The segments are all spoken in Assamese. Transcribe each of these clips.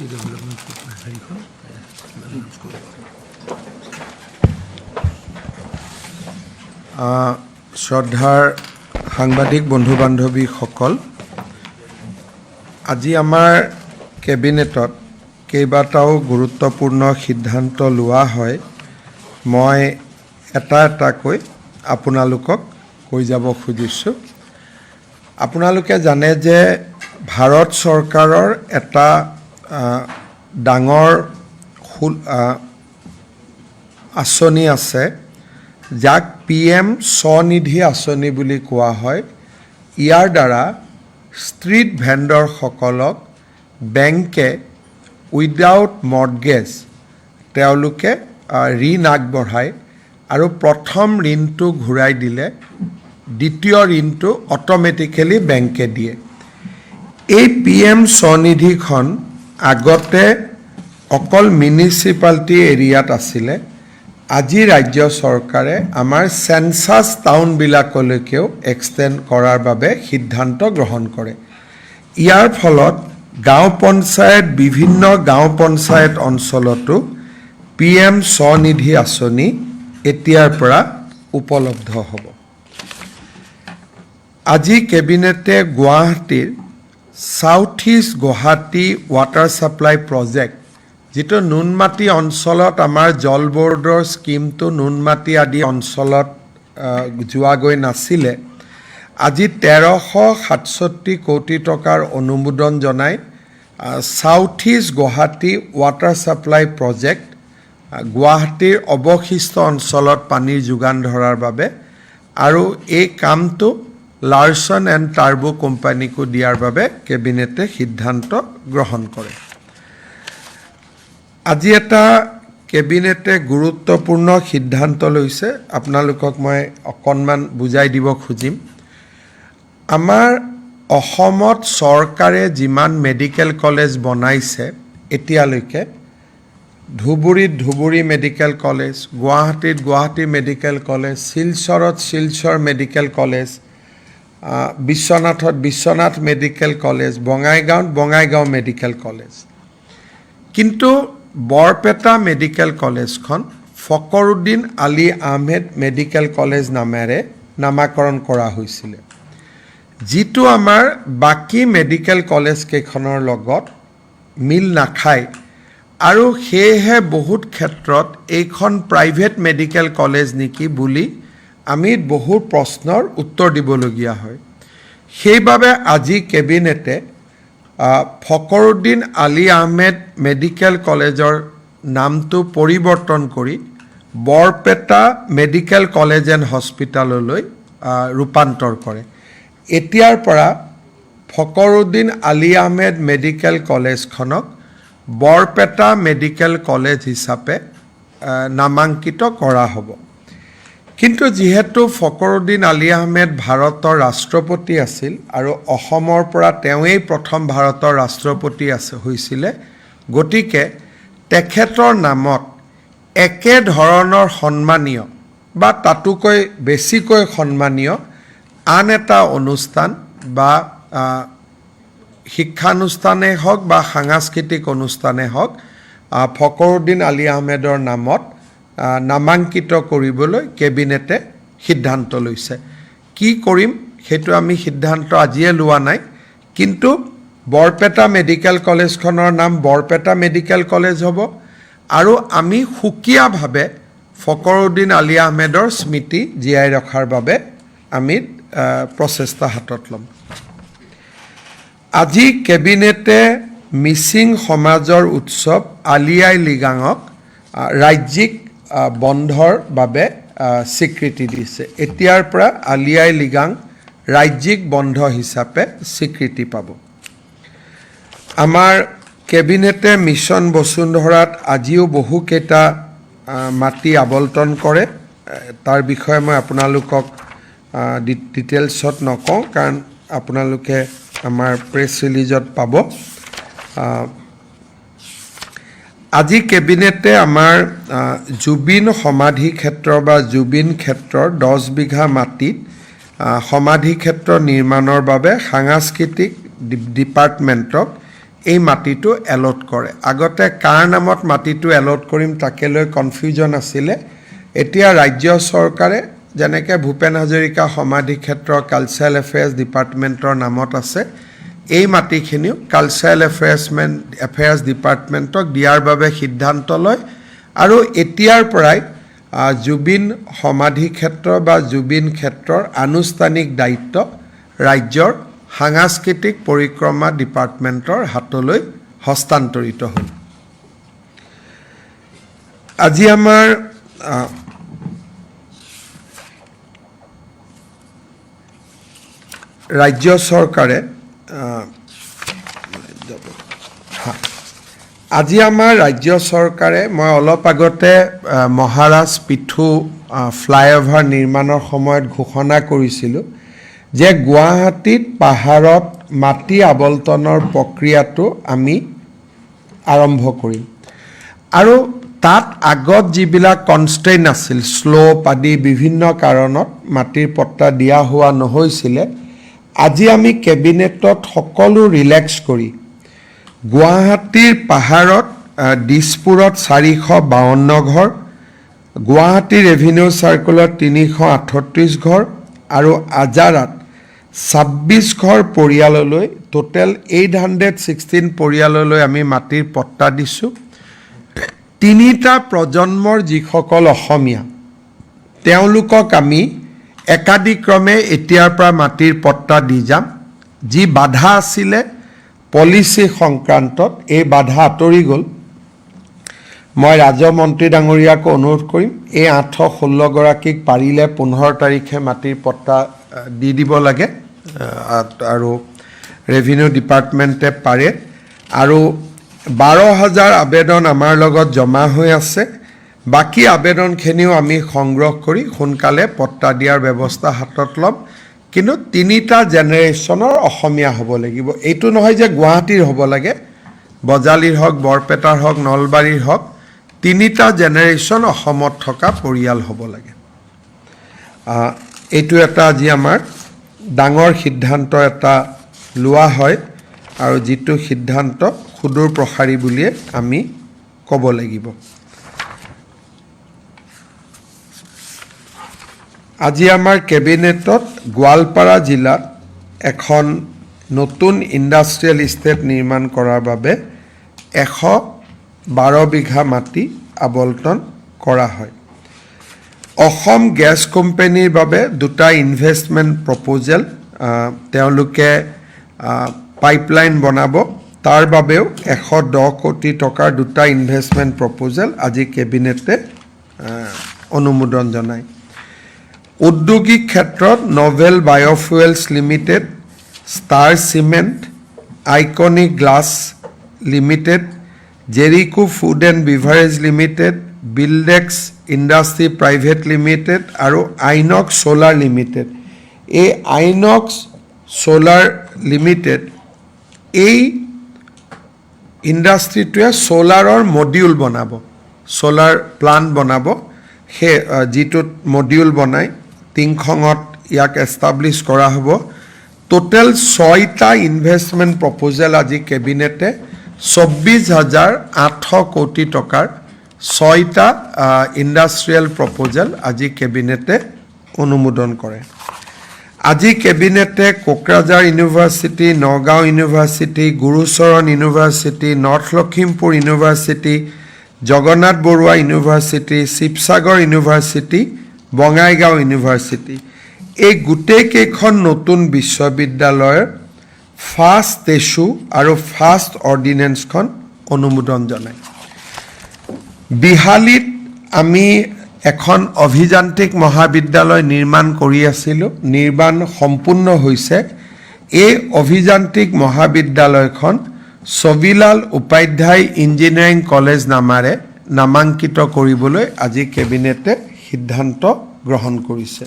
policy development হেৰিখন শ্ৰদ্ধাৰ সাংবাদিক বন্ধু বান্ধৱীসকল, আজি আমাৰ কেবিনেটত কেইবাটাও গুৰুত্বপূৰ্ণ সিদ্ধান্ত লোৱা হয়। মই এটা এটাকৈ আপোনালোকক কৈ যাব খুজিছোঁ। আপোনালোকে জানে যে ভাৰত চৰকাৰৰ এটা ডাঙৰ আঁচনি আছে, যাক PM স্বনিধি আঁচনি বুলি কোৱা হয়। ইয়াৰ দ্বাৰা ষ্ট্ৰীট ভেণ্ডৰসকলক বেংকে উইদাউট মৰ্টগেজ তেওঁলোকে ঋণ আগবঢ়ায় আৰু প্ৰথম ঋণটো ঘূৰাই দিলে দ্বিতীয় ঋণটো অট'মেটিকেলি বেংকে দিয়ে। এই PM স্বনিধিখন আগতে অকল মিউনিচিপালিটি এৰিয়াত আছিলে। আজি ৰাজ্য চৰকাৰে আমাৰ চেনচাছ টাউনবিলাকলৈকেও এক্সটেণ্ড কৰাৰ বাবে সিদ্ধান্ত গ্ৰহণ কৰে। ইয়াৰ ফলত গাঁও পঞ্চায়ত, বিভিন্ন গাঁও পঞ্চায়ত অঞ্চলতো PM স্বনিধি আঁচনি এতিয়াৰ পৰা উপলব্ধ হ'ব। আজি কেবিনেটে গুৱাহাটীৰ south east Guwahati water supply project, যিটো নুনমাটি অঞ্চলত আমাৰ জল বৰ্ডৰ স্কিমটো নুনমাটি আদি অঞ্চলত যোৱাগৈ নাছিলে, আজি 1367 কোটি টকাৰ অনুমোদন জনাই south east Guwahati water supply project গুৱাহাটীৰ অৱশিষ্ট অঞ্চলত পানীৰ যোগান ধৰাৰ বাবে আৰু এই কামটো লাৰ্চন এণ্ড টাৰ্বো কোম্পানীকো দিয়াৰ বাবে কেবিনেটে সিদ্ধান্ত গ্ৰহণ কৰে। আজি এটা কেবিনেটে গুৰুত্বপূৰ্ণ সিদ্ধান্ত লৈছে, আপোনালোকক মই অকণমান বুজাই দিব খুজিম। আমাৰ অসমত চৰকাৰে যিমান মেডিকেল কলেজ বনাইছে এতিয়ালৈকে, ধুবুৰীত ধুবুৰী মেডিকেল কলেজ, গুৱাহাটীত গুৱাহাটী মেডিকেল কলেজ, শিলচৰত শিলচৰ মেডিকেল কলেজ, বিশ্বনাথত বিশ্বনাথ মেডিকেল কলেজ, বঙাইগাঁৱত বঙাইগাঁও মেডিকেল কলেজ। কিন্তু বৰপেটা মেডিকেল কলেজখন ফকৰুদ্দিন আলী আহমেদ মেডিকেল কলেজ নামেৰে নামাকৰণ কৰা হৈছিলে, যিটো আমাৰ বাকী মেডিকেল কলেজ কেইখনৰ লগত মিল নাখায় আৰু সেয়েহে বহুত ক্ষেত্ৰত এইখন প্ৰাইভেট মেডিকেল কলেজ নেকি বুলি আমি বহুত প্ৰশ্নৰ উত্তৰ দিবলগীয়া হয়। সেইবাবে আজি কেবিনেটে ফকৰুদ্দিন আলী আহমেদ মেডিকেল কলেজৰ নামটো পৰিৱৰ্তন কৰি বৰপেটা মেডিকেল কলেজ এণ্ড হস্পিটাললৈ ৰূপান্তৰ কৰে। এতিয়াৰ পৰা ফকৰুদ্দিন আলী আহমেদ মেডিকেল কলেজখনক বৰপেটা মেডিকেল কলেজ হিচাপে নামাংকিত কৰা হ'ব। কিন্তু যিহেতু ফকৰুদ্দিন আলী আহমেদ ভাৰতৰ ৰাষ্ট্ৰপতি আছিল আৰু অসমৰ পৰা তেওঁৱেই প্ৰথম ভাৰতৰ ৰাষ্ট্ৰপতি হৈছিলে, গতিকে তেখেতৰ নামত একেধৰণৰ সন্মানীয় বা তাতোকৈ বেছিকৈ সন্মানীয় আন এটা অনুষ্ঠান বা শিক্ষানুষ্ঠানেই হওক বা সাংস্কৃতিক অনুষ্ঠানেই হওক ফকৰুদ্দিন আলী আহমেদৰ নামত নামাংকিত কৰিবলৈ কেবিনেটে সিদ্ধান্ত লৈছে। কি কৰিম সেইটো আমি সিদ্ধান্ত আজিয়ে লোৱা নাই, কিন্তু বৰপেটা মেডিকেল কলেজখনৰ নাম বৰপেটা মেডিকেল কলেজ হ'ব আৰু আমি সুকীয়াভাৱে ফকৰুদ্দিন আলী আহমেদৰ স্মৃতি জীয়াই ৰখাৰ বাবে আমি প্ৰচেষ্টা হাতত ল'ম। আজি কেবিনেটে মিচিং সমাজৰ উৎসৱ আলি আই লৃগাঙক ৰাজ্যিক বন্ধৰ বাবে স্বীকৃতি দিছে। এতিয়াৰ পৰা আলি আই লৃগাং ৰাজ্যিক বন্ধ হিচাপে স্বীকৃতি পাব। আমাৰ কেবিনেটে মিছন বসুন্ধৰাত আজিও বহুকেইটা মাটি আবণ্টন কৰে। তাৰ বিষয়ে মই আপোনালোকক ডিটেইলছত নকওঁ, কাৰণ আপোনালোকে আমাৰ প্ৰেছ ৰিলিজত পাব। আজি কেবিনেটে আমাৰ জুবিন সমাধি ক্ষেত্ৰ বা জুবিন ক্ষেত্ৰৰ 10 বিঘা মাটিত সমাধি ক্ষেত্ৰ নিৰ্মাণৰ বাবে সাংস্কৃতিক ডিপাৰ্টমেণ্টক এই মাটিটো এলট কৰে আগতে কাৰ নামত মাটিটো এলট কৰিম তাকে লৈ কনফিউজন আছিলে এতিয়া ৰাজ্য চৰকাৰে যেনেকৈ ভূপেন হাজৰিকা সমাধি ক্ষেত্ৰ কালচাৰেল এফেয়াৰ্ছ ডিপাৰ্টমেণ্টৰ নামত আছে এই মাটিখিনিও কালচাৰেল এফেয়াৰ্ছ ডিপাৰ্টমেণ্টক দিয়াৰ বাবে সিদ্ধান্ত লয় আৰু এতিয়াৰ পৰাই জুবিন সমাধি ক্ষেত্ৰ বা জুবিন ক্ষেত্ৰৰ আনুষ্ঠানিক দায়িত্ব ৰাজ্যৰ সাংস্কৃতিক পৰিক্ৰমা ডিপাৰ্টমেণ্টৰ হাতলৈ হস্তান্তৰিত হ'ল আজি আমাৰ ৰাজ্য চৰকাৰে আজি আমাৰ ৰাজ্য চৰকাৰে মই অলপ আগতে মহাৰাজ পিথু ফ্লাইঅভাৰ নিৰ্মাণৰ সময়ত ঘোষণা কৰিছিলোঁ যে গুৱাহাটীত পাহাৰত মাটি আবল্টনৰ প্ৰক্ৰিয়াটো আমি আৰম্ভ কৰিম আৰু তাত আগত যিবিলাক কনষ্ট্ৰেইন আছিল শ্লোপ আদি বিভিন্ন কাৰণত মাটিৰ পট্টা দিয়া হোৱা নহৈছিলে আজি আমি কেবিনেটত সকলো ৰিলেক্স কৰি গুৱাহাটীৰ পাহাৰত দিছপুৰত 452 ঘৰ গুৱাহাটী ৰেভিনিউ চাৰ্কুলত 338 ঘৰ আৰু আজাৰাত 26 ঘৰ পৰিয়াললৈ টোটেল 816 পৰিয়াললৈ আমি মাটিৰ পট্টা দিছোঁ তিনিটা প্ৰজন্মৰ যিসকল অসমীয়া তেওঁলোকক আমি একাদিক্ৰমে এতিয়াৰ পৰা মাটিৰ পট্টা দি যাম যি বাধা আছিলে পলিচি সংক্ৰান্তত এই বাধা আঁতৰি গ'ল মই ৰাজমন্ত্ৰী ডাঙৰীয়াক অনুৰোধ কৰিম এই 816 গৰাকীক পাৰিলে 15 তাৰিখে মাটিৰ পট্টা দি দিব লাগে আৰু ৰেভিনিউ ডিপাৰ্টমেণ্টে পাৰে আৰু 12,000 আবেদন আমাৰ লগত জমা হৈ আছে বাকী আবেদনখিনিও আমি সংগ্ৰহ কৰি সোনকালে পট্টা দিয়াৰ ব্যৱস্থা হাতত ল'ম কিন্তু তিনিটা জেনেৰেশ্যনৰ অসমীয়া হ'ব লাগিব এইটো নহয় যে গুৱাহাটীৰ হ'ব লাগে বজালীৰ হওক বৰপেটাৰ হওক নলবাৰীৰ হওক তিনিটা জেনেৰেশ্যন অসমত থকা পৰিয়াল হ'ব লাগে এইটো এটা আজি আমাৰ ডাঙৰ সিদ্ধান্ত এটা লোৱা হয় আৰু যিটো সিদ্ধান্ত সুদূৰ প্ৰসাৰী বুলিয়ে আমি ক'ব লাগিব আজি আমাৰ কেবিনেটত গোৱালপাৰা জিলাত এখন নতুন ইণ্ডাষ্ট্ৰিয়েল ইষ্টেট নিৰ্মাণ কৰাৰ বাবে 112 বিঘা মাটি আবল্টন কৰা হয় অসম গেছ কোম্পানীৰ বাবে দুটা ইনভেষ্টমেণ্ট প্ৰপ'জেল তেওঁলোকে পাইপলাইন বনাব তাৰ বাবেও 110 কোটি টকাৰ দুটা ইনভেষ্টমেণ্ট প্ৰপ'জেল আজি কেবিনেটে অনুমোদন জনায় উদ্যোগিক ক্ষেত্ৰত Novel Biofuels Limited Star Cement Iconic Glass Limited Jericho Food and Beverage Limited Buildex Industry Private Limited আৰু আইনক্স ছ'লাৰ লিমিটেড এই আইনক্স ছ'লাৰ লিমিটেড এই ইণ্ডাষ্ট্ৰিটোৱে ছ'লাৰৰ মডিউল বনাব ছ'লাৰ প্লাণ্ট বনাব সেই যিটোত মডিউল বনাই টিংখঙত ইয়াক এষ্টাব্লিছ কৰা হ'ব টোটেল 6টা ইনভেষ্টমেণ্ট প্ৰপ'জেল আজি কেবিনেটে 24,800 কোটি টকাৰ 6টা ইণ্ডাষ্ট্ৰিয়েল প্ৰপ'জেল আজি কেবিনেটে অনুমোদন কৰে আজি কেবিনেটে Kokrajhar university Nagaon university Gurucharan university north Lakhimpur university Jagannath Barooah university Sivasagar university Bongaigaon university এই গোটেইকেইখন নতুন বিশ্ববিদ্যালয়ৰ ফাৰ্ষ্ট ইছ্যু আৰু ফাৰ্ষ্ট অৰ্ডিনেন্সখন অনুমোদন জনায় বিহালীত আমি এখন অভিযান্ত্ৰিক মহাবিদ্যালয় নিৰ্মাণ কৰি আছিলোঁ নিৰ্মাণ সম্পূৰ্ণ হৈছে এই অভিযান্ত্ৰিক মহাবিদ্যালয়খন ছবিলাল উপাধ্যায় ইঞ্জিনিয়াৰিং কলেজ নামেৰে নামাঙ্কিত কৰিবলৈ আজি কেবিনেটে সিদ্ধান্ত গ্ৰহণ কৰিছে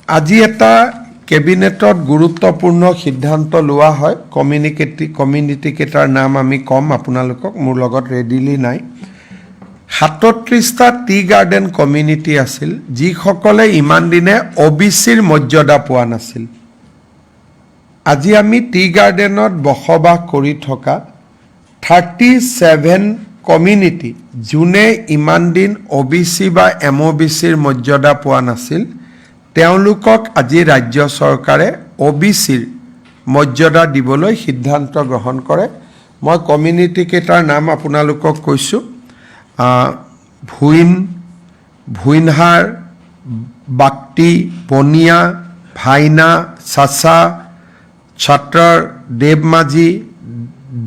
আজি এটা কেবিনেটত গুৰুত্বপূৰ্ণ সিদ্ধান্ত লোৱা হয় কমিউনিটি কেইটাৰ নাম আমি কম আপোনালোকক মোৰ লগত ৰেডিলি নাই 37টা টি গাৰ্ডেন কমিউনিটি আছিল যিসকলে ইমান দিনে OBCৰ মৰ্যাদা পোৱা নাছিল আজি আমি টি গাৰ্ডেনত বসবাস কৰি থকা 37 কমিউনিটি যোনে ইমান দিন OBC বা MOBCৰ মৰ্যাদা পোৱা নাছিল তেওঁলোকক আজি ৰাজ্য চৰকাৰে OBCৰ মৰ্যাদা দিবলৈ সিদ্ধান্ত গ্ৰহণ কৰে মই কমিউনিটি কেইটাৰ নাম আপোনালোকক কৈছো ভুইনহাৰ বাক্তি পনিয়া ভাইনা সাসা ছাত্ৰৰ দেৱমাজি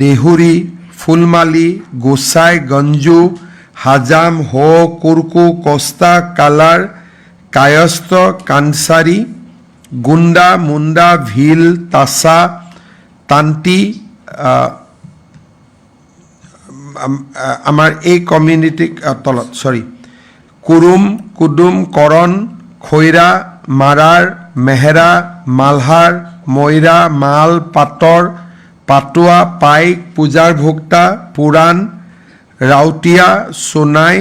দেহুৰী ফুলমালি গোসাই গঞ্জু হাজাম হো কুৰকু কোস্তা কালাৰ কায়স্ত কানসাৰী গুণ্ডা মুণ্ডা ভিল তাসা তান্তি আমাৰ এই কমিউনিটি তলত সৰি কুৰুম কুদুম কৰণ খৈৰা মাৰাৰ মেহেৰা মালহাৰ ময়ৰা মাল পাটৰ পাটুৱা পাইক পূজাৰ ভোক্তা পুৰাণ ৰাউতিয়া সোনাই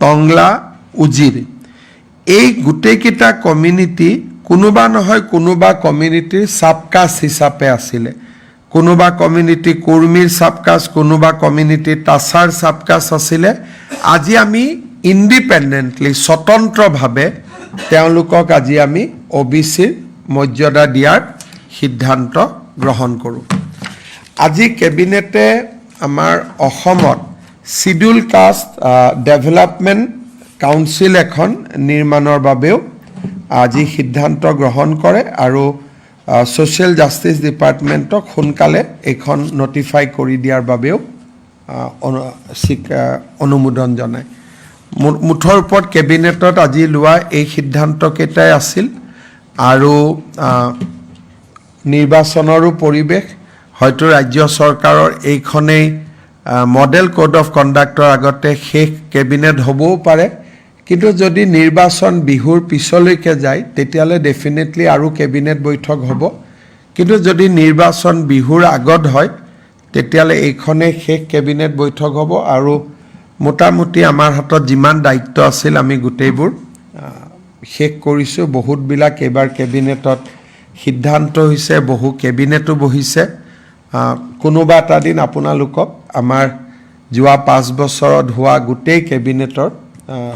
টংলা উজিৰ এই গোটেইকেইটা কমিউনিটি কোনোবা নহয় কোনোবা কমিউনিটিৰ সাবকাষ্ট হিচাপে আছিলে কোনোবা কমিউনিটি কুৰ্মীৰ সাবকাষ্ট কোনোবা কমিউনিটি তাছাৰ সাবকাষ্ট আছিলে আজি আমি ইণ্ডিপেণ্ডেণ্টলি স্বতন্ত্ৰভাৱে তেওঁলোকক আজি আমি OBCৰ মৰ্যাদা দিয়াৰ সিদ্ধান্ত গ্ৰহণ কৰোঁ আজি কেবিনেটে আমাৰ অসমত শিডিউল কাষ্ট ডেভেলপমেণ্ট কাউন্সিল এখন নিৰ্মাণৰ বাবেও আজি সিদ্ধান্ত গ্ৰহণ কৰে আৰু সোশ্যাল জাস্টিস ডিপাৰ্টমেণ্টক সোনকালে এখন নটিফাই কৰি দিয়াৰ বাবেও অনুমোদন জনায় মুঠৰ ওপৰত কেবিনেটত আজি লোৱা এই সিদ্ধান্ত কেইটাই আছিল আৰু নিৰ্বাচনৰো পৰিৱেশ হয়তো ৰাজ্য চৰকাৰৰ এইখনেই মডেল কোড অফ কণ্ডাক্টৰ আগতে শেষ কেবিনেট হ'বও পাৰে কিন্তু যদি নিৰ্বাচন বিহুৰ পিছলৈকে যায় তেতিয়ালে ডেফিনেটলি আৰু কেবিনেট বৈঠক হ'ব কিন্তু যদি নিৰ্বাচন বিহুৰ আগত হয় তেতিয়ালে এইখনে শেষ কেবিনেট বৈঠক হ'ব আৰু মোটামুটি আমাৰ হাতত যিমান দায়িত্ব আছিল আমি গোটেইবোৰ শেষ কৰিছো বহুত বিলাক এবাৰ কেবিনেটত সিদ্ধান্ত হৈছে বহু কেবিনেটো বহিছে কোনোবা এটা দিন আপোনালোকক আমাৰ যোৱা 5 বছৰত হোৱা গোটেই কেবিনেটৰ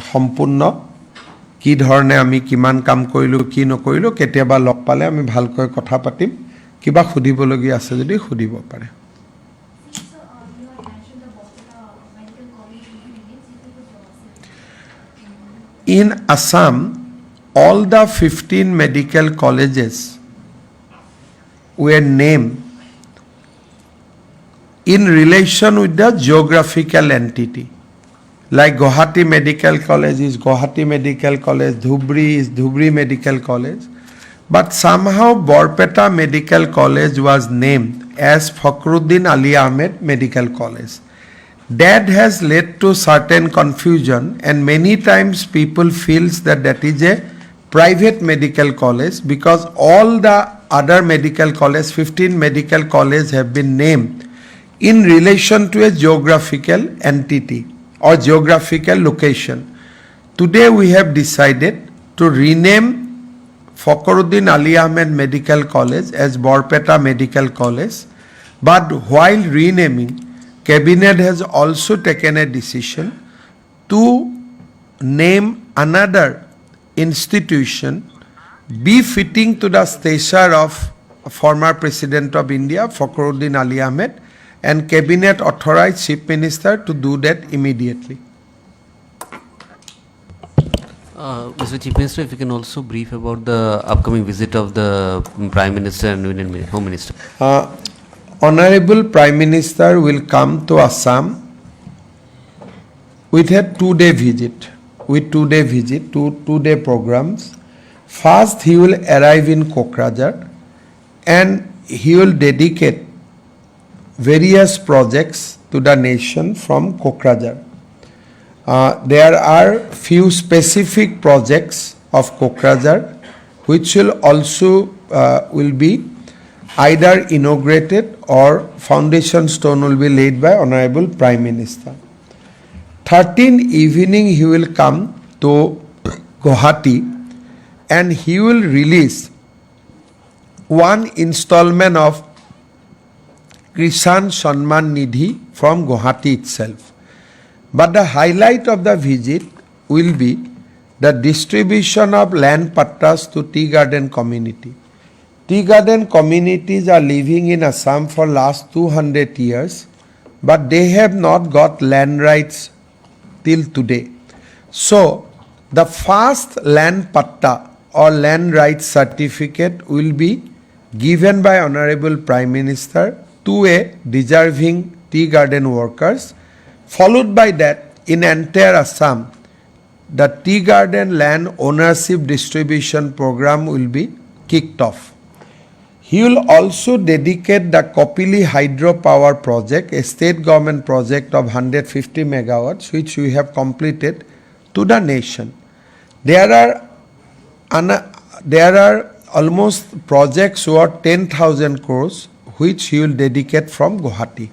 সম্পূৰ্ণ কি ধৰণে আমি কিমান কাম কৰিলো কি নকৰিলো কেতিয়াবা লগ পালে আমি ভালকৈ কথা পাতিম কিবা খুদিবলগীয়া আছে যদি খুদিব পাৰে In Assam, all the 15 medical colleges were named in relation with the geographical entity. Like Guwahati Medical College is Guwahati Medical College, Dhubri is Dhubri Medical College. But somehow Borpeta Medical College was named as Fakhruddin Ali Ahmed Medical College. That has led to certain confusion and many times people feels that that is a private medical college because all the other medical college 15 medical colleges have been named in relation to a geographical entity or geographical location. Today we have decided to rename Fakhruddin Ali Ahmed Medical College as Borpeta Medical College but while renaming Cabinet has also taken a decision to name another institution befitting to the stature of former President of India, Fakhruddin Ali Ahmed, and Cabinet authorized Chief Minister to do that immediately. Mr. Chief Minister, if you can also brief about the upcoming visit of the Prime Minister and Union Home Minister. Honorable Prime Minister will come to Assam with a two-day visit, two-day programs. First, he will arrive in Kokrajhar and he will dedicate various projects to the nation from Kokrajhar. There are few specific projects of Kokrajhar which will also will be either inaugurated or foundation stone will be laid by Honorable Prime Minister. 13 evening he will come to Guwahati and he will release one installment of Kisan Shanman Nidhi from Guwahati itself. But the highlight of the visit will be the distribution of land pattas to tea garden community. Tea garden communities are living in Assam for last 200 years, but they have not got land rights till today. So, the first land patta or land rights certificate will be given by Honorable Prime Minister to a deserving tea garden workers. Followed by that, in entire Assam, the tea garden land ownership distribution program will be kicked off. He will also dedicate the Kopili hydropower project, a state government project of 150 megawatts, which we have completed, to the nation. There are almost projects worth 10,000 crores, which he will dedicate from Guwahati.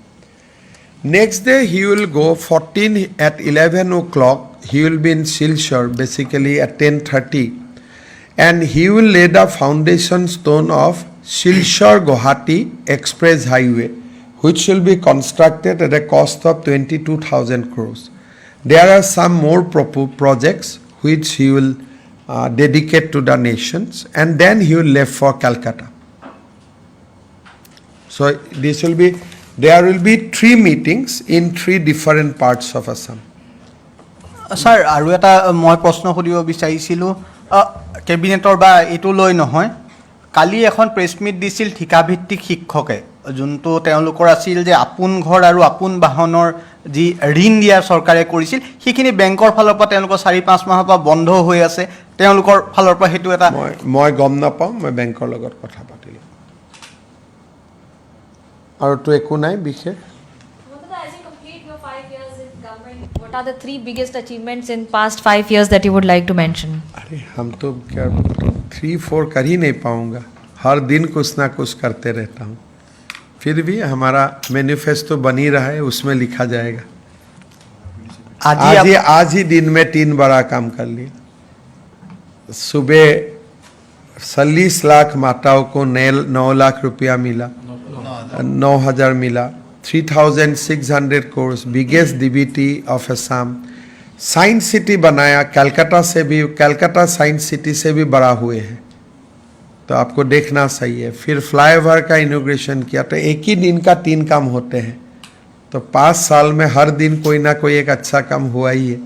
Next day, he will go 14 at 11 o'clock. He will be in Silchar, basically at 10:30, and he will lay the foundation stone of Silchar Guwahati Express Highway, which will be constructed at a cost of 22,000 crores. There are some more projects which he will dedicate to the nations, and then he will leave for Calcutta. So there will be 3 meetings in 3 different parts of Assam. Sir আৰু এটা মই প্ৰশ্ন সুধিব বিচাৰিছিলোঁ কেবিনেটৰ বা এইটো লৈ নহয় কালি এখন প্ৰেছ মিট দিছিল ঠিকাভিত্তিক শিক্ষকে যোনটো তেওঁলোকৰ আছিল যে আপোন ঘৰ আৰু আপোন বাহনৰ যি ঋণ দিয়া চৰকাৰে কৰিছিল সেইখিনি বেংকৰ ফালৰ পৰা তেওঁলোকৰ 4-5 মাহৰ পৰা বন্ধ হৈ আছে তেওঁলোকৰ ফালৰ পৰা হেতু এটা মই গম নাপাওঁ মই বেংকৰ লগত কথা পাতিলোঁ আৰু তো একো নাই বিশেষ As you complete your 5 years in government, what are the 3 biggest achievements in past 5 years that you would like to mention? अरे हम तो क्या 3-4 कर ही नहीं पाऊंगा हर दिन कुछ ना कुछ करते रहता हूँ फिर भी हमारा मैनिफेस्टो बन ही रहा है उसमें लिखा जाएगा आज ही दिन में 3 बड़ा काम कर लिया सुबह 40 लाख माताओं को 9 लाख रुपया मिला 9,000 मिला 3,600 crores biggest DBT of Assam science city बनाया कलकत्ता साइंस सिटी से भी बड़ा हुए हैं तो आपको देखना सही है फिर फ्लाईओवर का इनॉग्रेशन किया तो एक ही दिन का 3 काम होते हैं तो 5 साल में हर दिन कोई ना कोई एक अच्छा काम हुआ ही है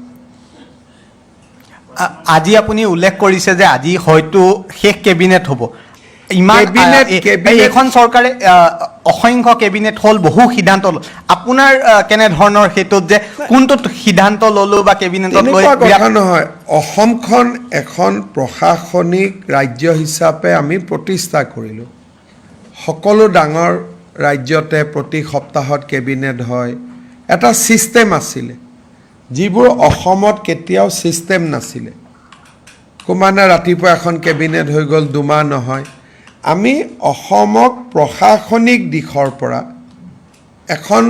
আজি আপুনি উল্লেখ কৰিছে যে আজি হয়তো শেষ কেবিনেট হ'ব ইমান এখন চৰকাৰে অসংখ্য কেবিনেট হল বহু সিদ্ধান্ত লল আপোনাৰ কেনে ধৰণৰ হেতুত যে কোনটো সিদ্ধান্ত ললো বা কেবিনেটত লৈ কথা নহয় অসমখন এখন প্ৰশাসনিক ৰাজ্য হিচাপে আমি প্ৰতিষ্ঠা কৰিলোঁ সকলো ডাঙৰ ৰাজ্যতে প্ৰতি সপ্তাহত কেবিনেট হয় এটা সিস্টেম আছিল যিবোৰ অসমত কেতিয়াও সিস্টেম নাছিল কোমানে ৰাতিপুৱা এখন কেবিনেট হৈ গ'ল 2 মাহ নহয় আমি অসমক প্ৰশাসনিক দিশৰ পৰা এখন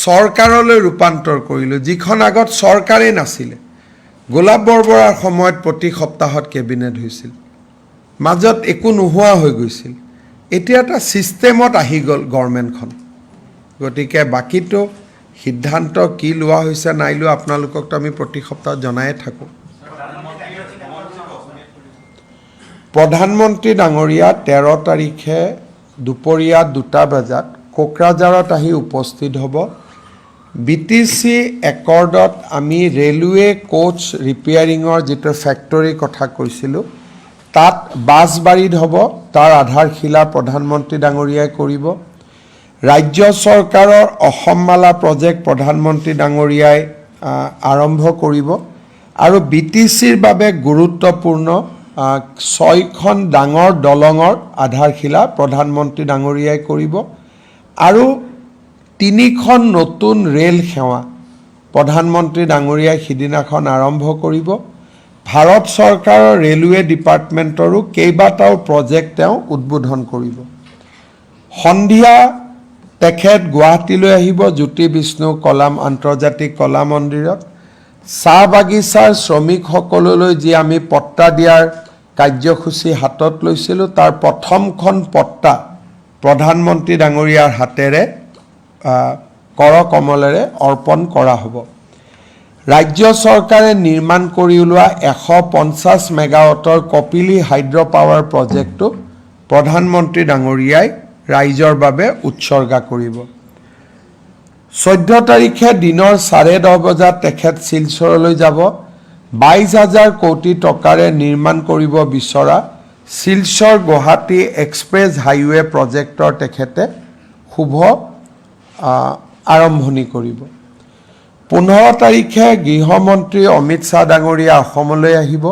চৰকাৰলৈ ৰূপান্তৰ কৰিলোঁ যিখন আগত চৰকাৰেই নাছিল গোলাপ বৰবৰাৰ সময়ত প্ৰতি সপ্তাহত কেবিনেট হৈছিল মাজত একো নোহোৱা হৈ গৈছিল এতিয়া এটা সিস্টেমত আহি গ'ল গভৰ্ণমেণ্টখন গতিকে বাকিটো সিদ্ধান্ত কি লোৱা হৈছে নাই লোৱা আপোনালোকক তো আমি প্ৰতি সপ্তাহত জনায়ে থাকোঁ প্ৰধানমন্ত্ৰী ডাঙৰীয়া 13 তাৰিখে দুপৰীয়া 2টা বজাত কোকৰাঝাৰত আহি উপস্থিত হ'ব বিটিসি একৰ্ডত আমি ৰেলৱে কোচ ৰিপেয়াৰিঙৰ যেটো ফ্যাক্টৰী কথা কৈছিলোঁ তাত বাছবাৰীত হ'ব তাৰ আধাৰশিলা প্ৰধানমন্ত্ৰী ডাঙৰীয়াই কৰিব ৰাজ্য চৰকাৰৰ অসমমালা প্ৰজেক্ট প্ৰধানমন্ত্ৰী ডাঙৰীয়াই আৰম্ভ কৰিব আৰু বিটিসিৰ বাবে গুৰুত্বপূৰ্ণ 6খন ডাঙৰ দলঙৰ আধাৰশিলা প্ৰধানমন্ত্ৰী ডাঙৰীয়াই কৰিব আৰু 3খন নতুন ৰেল সেৱা প্ৰধানমন্ত্ৰী ডাঙৰীয়াই সিদিনাখন আৰম্ভ কৰিব ভাৰত চৰকাৰৰ ৰেলৱে ডিপাৰ্টমেণ্টৰো কেইবাটাও প্ৰজেক্ট তেওঁ উদ্বোধন কৰিব সন্ধিয়া তেখেত গুৱাহাটীলৈ আহিব জ্যোতি বিষ্ণু কলাম আন্তৰ্জাতিক কলা মন্দিৰত চাহ বাগিচাৰ শ্ৰমিকসকললৈ যি আমি পট্টা দিয়াৰ কাৰ্যসূচী হাতত লৈছিলোঁ তাৰ প্ৰথমখন পট্টা প্ৰধানমন্ত্ৰী ডাঙৰীয়াৰ হাতেৰে কৰ কমলেৰে অৰ্পণ কৰা হ'ব ৰাজ্য চৰকাৰে নিৰ্মাণ কৰি উলোৱা 150 মেগাৱাটৰ কপিলী হাইড্ৰ পাৱাৰ প্ৰজেক্টটো প্ৰধানমন্ত্ৰী ডাঙৰীয়াই ৰাইজৰ বাবে উৎসৰ্গা কৰিব 14 তাৰিখে দিনৰ 10:30 বজাত তেখেত শিলচৰলৈ যাব 22,000 কোটি টকাৰে নিৰ্মাণ কৰিব বিচৰা শিলচৰ গুৱাহাটী এক্সপ্ৰেছ হাইৱে প্ৰজেক্টৰ তেখেতে শুভ আৰম্ভণি কৰিব 15 তাৰিখে গৃহমন্ত্ৰী অমিত শ্বাহ ডাঙৰীয়া অসমলৈ আহিব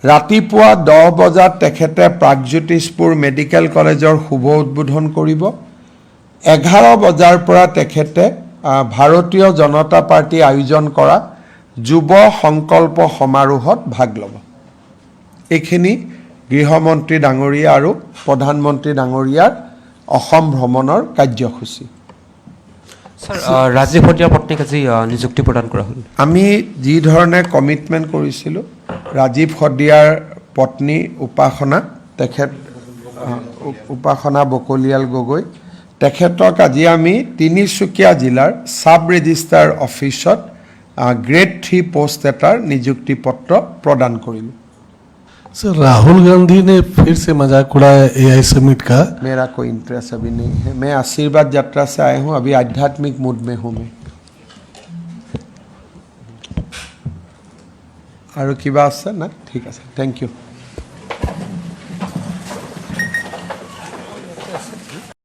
ৰাতিপুৱা 10 বজাত তেখেতে প্ৰাগজ্যোতিষপুৰ মেডিকেল কলেজৰ শুভ উদ্বোধন কৰিব 11 বজাৰ পৰা তেখেতে ভাৰতীয় জনতা পাৰ্টি আয়োজন কৰা যুৱ সংকল্প সমাৰোহত ভাগ ল'ব এইখিনি গৃহমন্ত্ৰী ডাঙৰীয়া আৰু প্ৰধানমন্ত্ৰী ডাঙৰীয়াৰ অসম ভ্ৰমণৰ কাৰ্যসূচী স্যাৰ ৰাজীৱ হদিয়াৰ পত্নীক আজি নিযুক্তি প্ৰদান কৰা হ'ল আমি যি ধৰণে কমিটমেণ্ট কৰিছিলোঁ ৰাজীৱ হদিয়াৰ পত্নী উপাসনা তেখেত উপাসনা বকলিয়াল গগৈ তেখেতক আজি আমি তিনিচুকীয়া জিলাৰ সাব ৰেজিষ্ট্ৰাৰ অফিচত গ্ৰেড 3 পোষ্ট এটাৰ নিযুক্তি পত্ৰ প্ৰদান কৰিলোঁ सर राहुल गांधी ने फिर से मजाक उड़ाया एआई समिट का मेरा कोई इंटरेस्ट अभी नहीं है मैं आशीर्वाद यात्रा से आया हूँ अभी आध्यात्मिक मूड में हूँ मैं और किबा আছে না ঠিক আছে थैंक यू